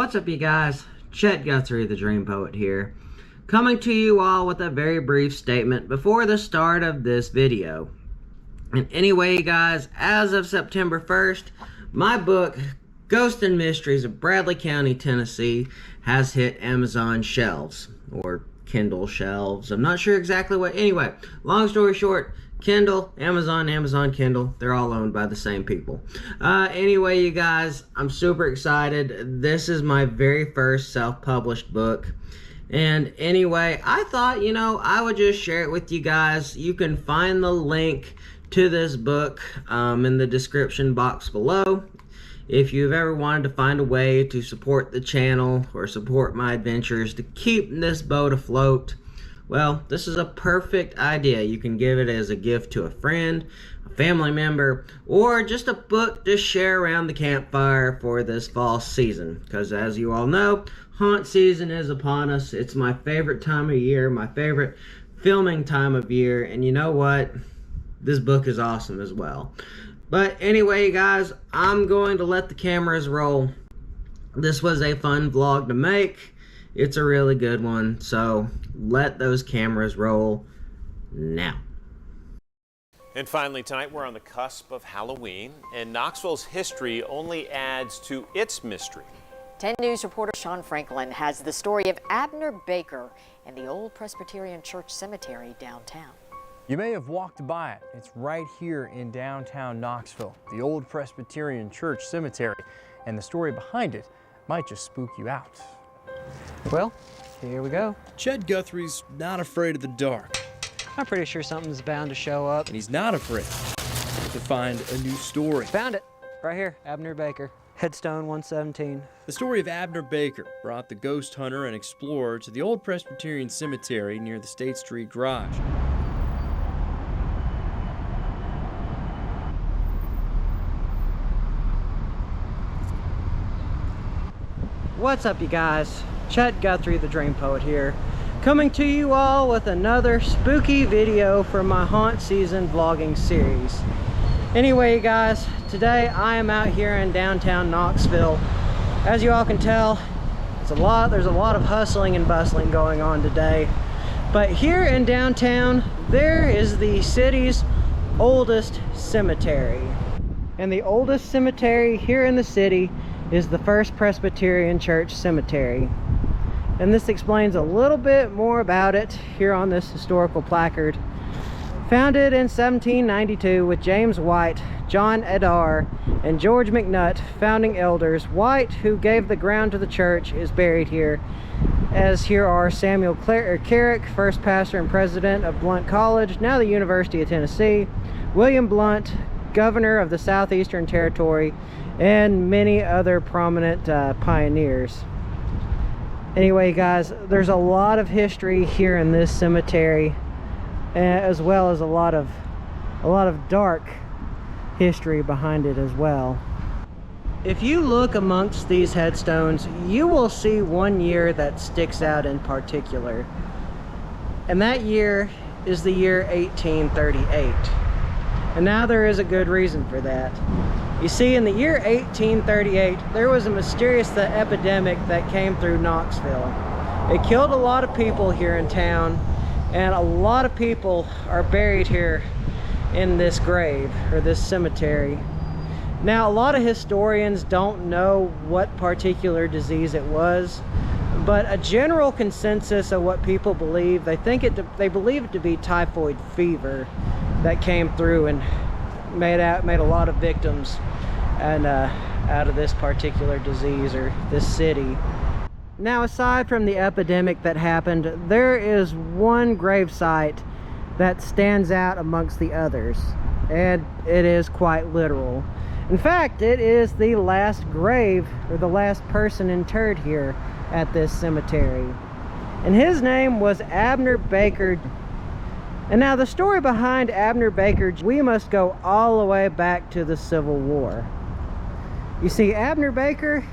What's up, you guys? Chet-Guthrie, the Dream Poet here, coming to you all with a very brief statement before the start of this video. And anyway, guys, as of September 1st, my book, Ghosts and Mysteries of Bradley County, Tennessee, has hit Amazon shelves, or Kindle shelves. I'm not sure exactly what. Anyway, long story short, Kindle, Amazon, Kindle, they're all owned by the same people. Anyway, you guys, I'm super excited. This is my very first self-published book. And anyway, I thought, I would just share it with you guys. You can find the link to this book in the description box below. If you've ever wanted to find a way to support the channel or support my adventures to keep this boat afloat, well, this is a perfect idea. You can give it as a gift to a friend, a family member, or just a book to share around the campfire for this fall season. Because as you all know, haunt season is upon us. It's my favorite time of year, my favorite filming time of year, and you know what? This book is awesome as well. But anyway, guys, I'm going to let the cameras roll. This was a fun vlog to make. It's a really good one, so let those cameras roll now. And finally tonight, we're on the cusp of Halloween, and Knoxville's history only adds to its mystery. 10 News reporter Sean Franklin has the story of Abner Baker and the old Presbyterian Church Cemetery downtown. You may have walked by it. It's right here in downtown Knoxville, the old Presbyterian Church Cemetery, and the story behind it might just spook you out. Well, here we go. Chet-Guthrie's not afraid of the dark. I'm pretty sure something's bound to show up. And he's not afraid to find a new story. Found it. Right here, Abner Baker. Headstone 117. The story of Abner Baker brought the ghost hunter and explorer to the old Presbyterian Cemetery near the State Street Garage. What's up, you guys? Chet-Guthrie, the Dream Poet here, coming to you all with another spooky video from my haunt season vlogging series. Anyway, you guys, today I am out here in downtown Knoxville. As you all can tell, there's a lot of hustling and bustling going on today. But here in downtown, there is the city's oldest cemetery. And the oldest cemetery here in the city is the First Presbyterian Church Cemetery. And this explains a little bit more about it here on this historical placard. Founded in 1792 with James White, John Adair, and George McNutt, founding elders. White, who gave the ground to the church, is buried here, as here are Samuel Carrick, first pastor and president of Blount College, now the University of Tennessee, William Blount, governor of the Southeastern Territory, and many other prominent pioneers. Anyway, guys, there's a lot of history here in this cemetery, as well as a lot of dark history behind it as well. If you look amongst these headstones, you will see one year that sticks out in particular, and that year is the year 1838. And now there is a good reason for that. You see, in the year 1838, there was a mysterious epidemic that came through Knoxville. It killed a lot of people here in town, and a lot of people are buried here in this grave, or this cemetery. Now, a lot of historians don't know what particular disease it was, but a general consensus of what people believe, they believe it to be typhoid fever that came through and made a lot of victims and out of this particular disease, or this city. Now, aside from the epidemic that happened, there is one grave site that stands out amongst the others, and it is quite literal. In fact, it is the last grave, or the last person interred here at this cemetery, and his name was Abner Baker. And now the story behind Abner Baker, we must go all the way back to the Civil War. You see, Abner Baker,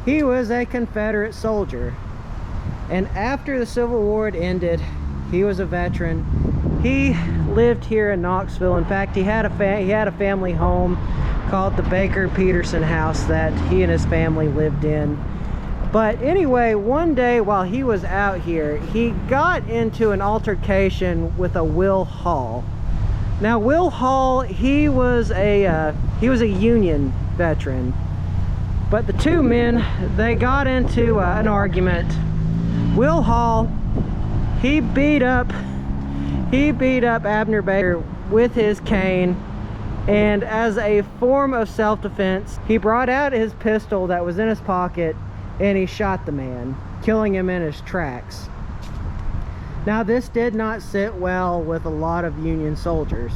he was a Confederate soldier. And after the Civil War had ended, he was a veteran. He lived here in Knoxville. In fact, he had a family home called the Baker Peterson House that he and his family lived in. But anyway, one day while he was out here, he got into an altercation with a Will Hall. Now Will Hall, he was a Union veteran, but the two men, they got into an argument. Will Hall, he beat up Abner Baker with his cane, and as a form of self-defense, he brought out his pistol that was in his pocket and he shot the man, killing him in his tracks. Now this did not sit well with a lot of Union soldiers.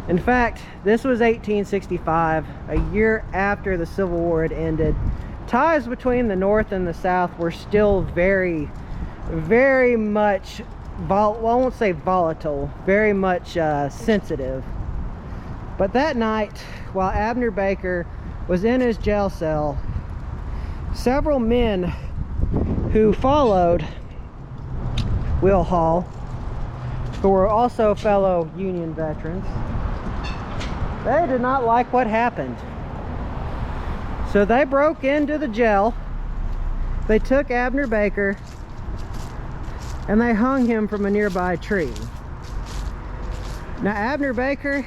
In fact, this was 1865, a year after the Civil War had ended. Ties between the North and the South were still very much, well, I won't say volatile, very much sensitive. But that night, while Abner Baker was in his jail cell, several men who followed Will Hall, who were also fellow Union veterans, they did not like what happened. So they broke into the jail, they took Abner Baker, and they hung him from a nearby tree. Now Abner Baker,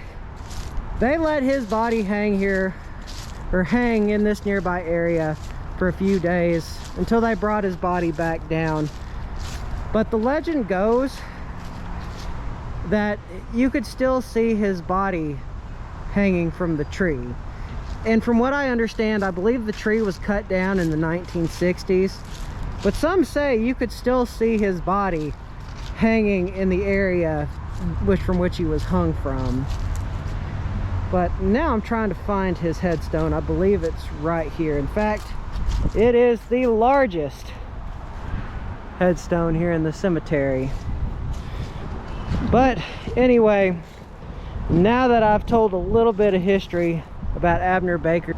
they let his body hang here, or hang in this nearby area for a few days until they brought his body back down. But the legend goes that you could still see his body hanging from the tree. And from what I understand, I believe the tree was cut down in the 1960s. But some say you could still see his body hanging in the area from which he was hung from. But now I'm trying to find his headstone. I believe it's right here. In fact, it is the largest headstone here in the cemetery. But anyway, now that I've told a little bit of history about Abner Baker,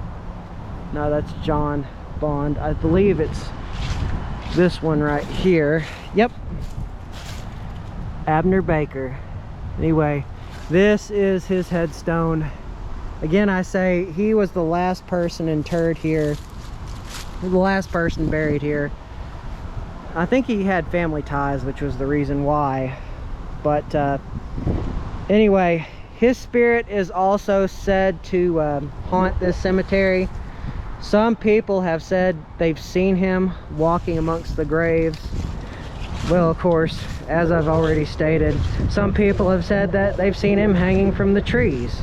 no, that's John Bond. I believe it's this one right here. Yep, Abner Baker. Anyway, this is his headstone. Again, I say he was the last person interred here, the last person buried here. I think he had family ties, which was the reason why. But anyway, his spirit is also said to haunt this cemetery. Some people have said they've seen him walking amongst the graves. Well, of course, as I've already stated, some people have said that they've seen him hanging from the trees.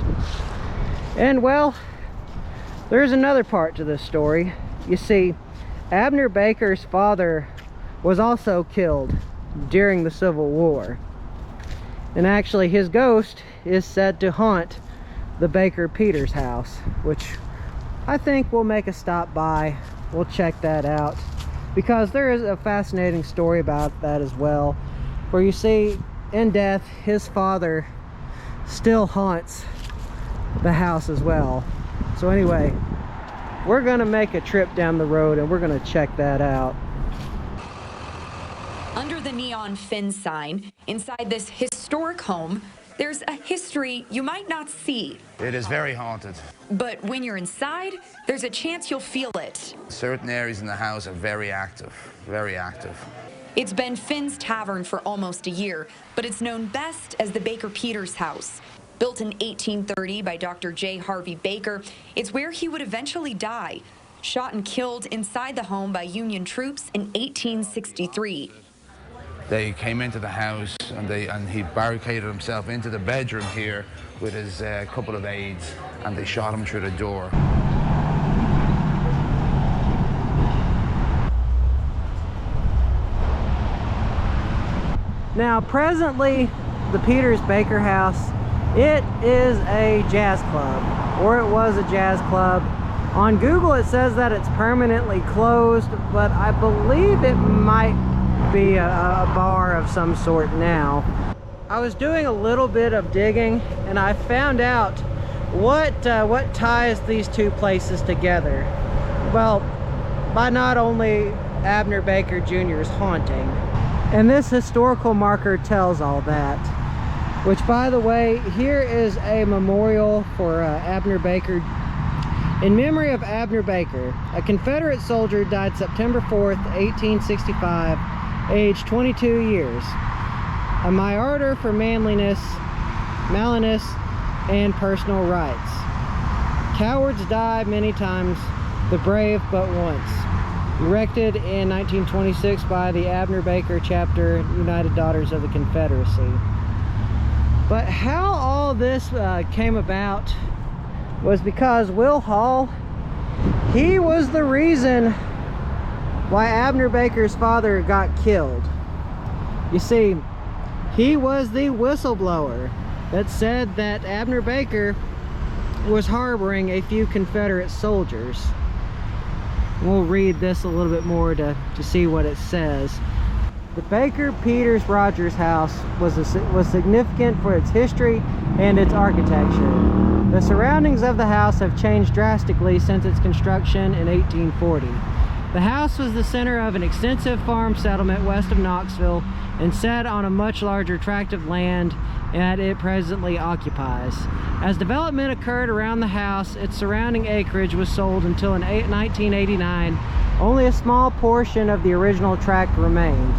And well, there's another part to this story. You see, Abner Baker's father was also killed during the Civil War. And actually his ghost is said to haunt the Baker Peters house, which I think we'll make a stop by. We'll check that out, because there is a fascinating story about that as well, where you see in death his father still haunts the house as well. So anyway, we're gonna make a trip down the road and we're gonna check that out. Under the neon Finn sign, inside this historic home, there's a history you might not see. It is very haunted. But when you're inside, there's a chance you'll feel it. Certain areas in the house are very active, very active. It's been Finn's Tavern for almost a year, but it's known best as the Baker Peters house. Built in 1830 by Dr. J. Harvey Baker, it's where he would eventually die, shot and killed inside the home by Union troops in 1863. They came into the house and he barricaded himself into the bedroom here with his couple of aides, and they shot him through the door. Now presently, the Peters Baker house, it is a jazz club, or it was a jazz club. On Google it says that it's permanently closed, but I believe it might be a bar of some sort now. I was doing a little bit of digging and I found out what ties these two places together. Well, by not only Abner Baker Jr.'s haunting, and this historical marker tells all that. Which, by the way, here is a memorial for Abner Baker. In memory of Abner Baker, a Confederate soldier died September 4th, 1865, aged 22 years. A martyr for manliness, and personal rights. Cowards die many times, the brave but once. Erected in 1926 by the Abner Baker Chapter, United Daughters of the Confederacy. But how all this came about was because Will Hall, he was the reason why Abner Baker's father got killed. You see, he was the whistleblower that said that Abner Baker was harboring a few Confederate soldiers. We'll read this a little bit more to see what it says. The Baker Peters Rogers house was significant for its history and its architecture. The surroundings of the house have changed drastically since its construction in 1840. The house was the center of an extensive farm settlement west of Knoxville and set on a much larger tract of land that it presently occupies. As development occurred around the house, its surrounding acreage was sold until in 1989, only a small portion of the original tract remained.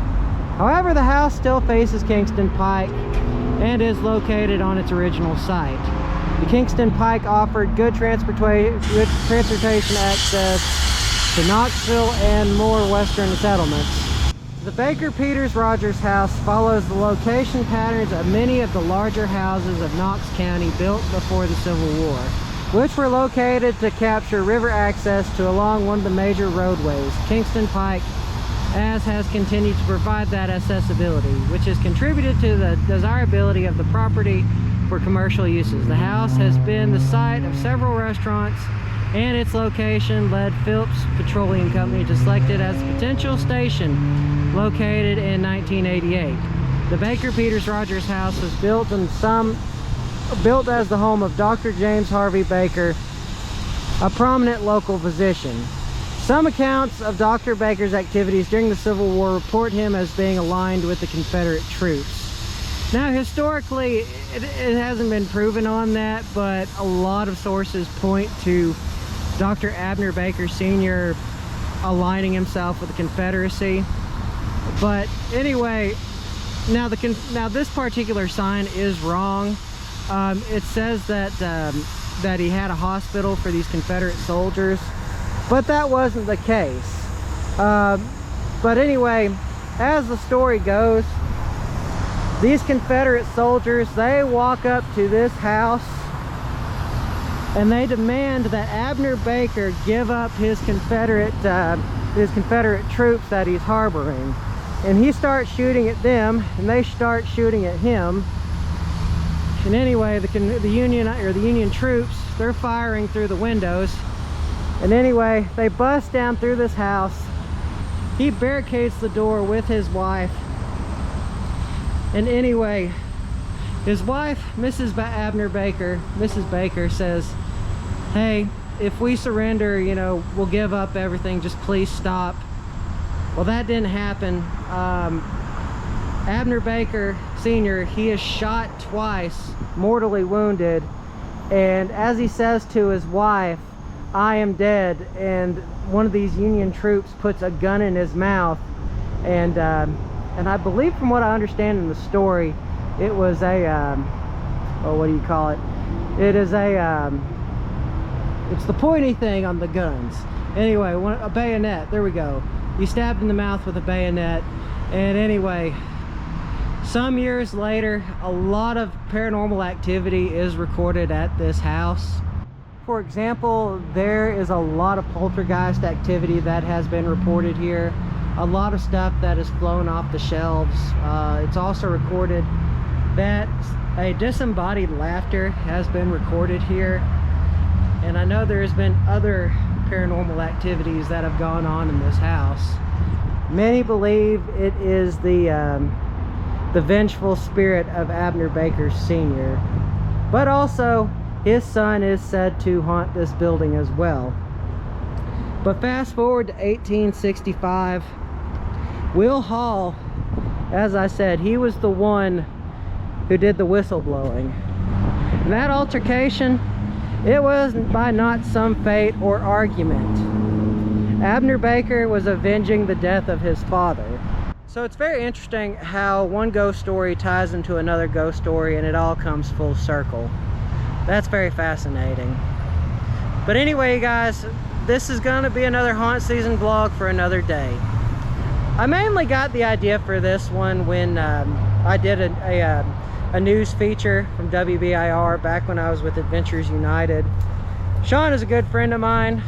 However, the house still faces Kingston Pike and is located on its original site. The Kingston Pike offered good transportation access to Knoxville and more western settlements. The Baker Peters Rogers house follows the location patterns of many of the larger houses of Knox County built before the Civil War, which were located to capture river access to along one of the major roadways. Kingston Pike has continued to provide that accessibility, which has contributed to the desirability of the property for commercial uses. The house has been the site of several restaurants, and its location led Phillips Petroleum Company to select it as a potential station located in 1988. The Baker Peters Rogers house was built as the home of Dr. James Harvey Baker, a prominent local physician. Some accounts of Dr. Baker's activities during the Civil War report him as being aligned with the Confederate troops. Now, historically, it hasn't been proven on that, but a lot of sources point to Dr. Abner Baker Sr. aligning himself with the Confederacy. But anyway, now this particular sign is wrong. It says that he had a hospital for these Confederate soldiers, but that wasn't the case. But anyway, as the story goes, these Confederate soldiers, they walk up to this house and they demand that Abner Baker give up his Confederate troops that he's harboring. And he starts shooting at them, and they start shooting at him. And anyway, the Union troops, they're firing through the windows. And anyway, they bust down through this house. He barricades the door with his wife. And anyway, his wife, Mrs. Abner Baker, Mrs. Baker says, "Hey, if we surrender, you know, we'll give up everything, just please stop." Well, that didn't happen. Abner Baker Sr., he is shot twice, mortally wounded, and as he says to his wife, "I am dead," and one of these Union troops puts a gun in his mouth, and I believe, from what I understand in the story, it was a what do you call it? It is it's the pointy thing on the guns. Anyway, a bayonet. There we go. He stabbed in the mouth with a bayonet. And anyway, some years later, a lot of paranormal activity is recorded at this house. For example, there is a lot of poltergeist activity that has been reported here. A lot of stuff that has flown off the shelves. It's also recorded that a disembodied laughter has been recorded here. And I know there's been other paranormal activities that have gone on in this house. Many believe it is the vengeful spirit of Abner Baker Sr. But also, his son is said to haunt this building as well. But fast forward to 1865, Will Hall, as I said, he was the one who did the whistleblowing. And that altercation, It was by not some fate or argument. Abner Baker was avenging the death of his father. So it's very interesting how one ghost story ties into another ghost story and it all comes full circle. That's very fascinating. But anyway, guys, this is going to be another haunt season vlog for another day. I mainly got the idea for this one when I did a news feature from WBIR back when I was with Adventures United. Sean is a good friend of mine.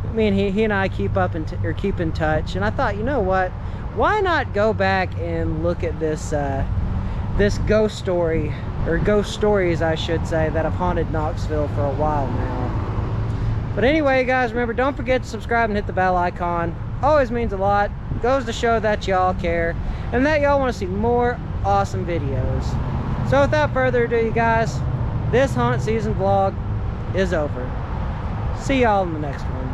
I mean, he and I keep in touch, and I thought, you know what? Why not go back and look at this this ghost story, or ghost stories, I should say, that have haunted Knoxville for a while now. But anyway, guys, remember, don't forget to subscribe and hit the bell icon. Always means a lot. Goes to show that y'all care and that y'all want to see more awesome videos. So without further ado, you guys, this haunt season vlog is over. See y'all in the next one.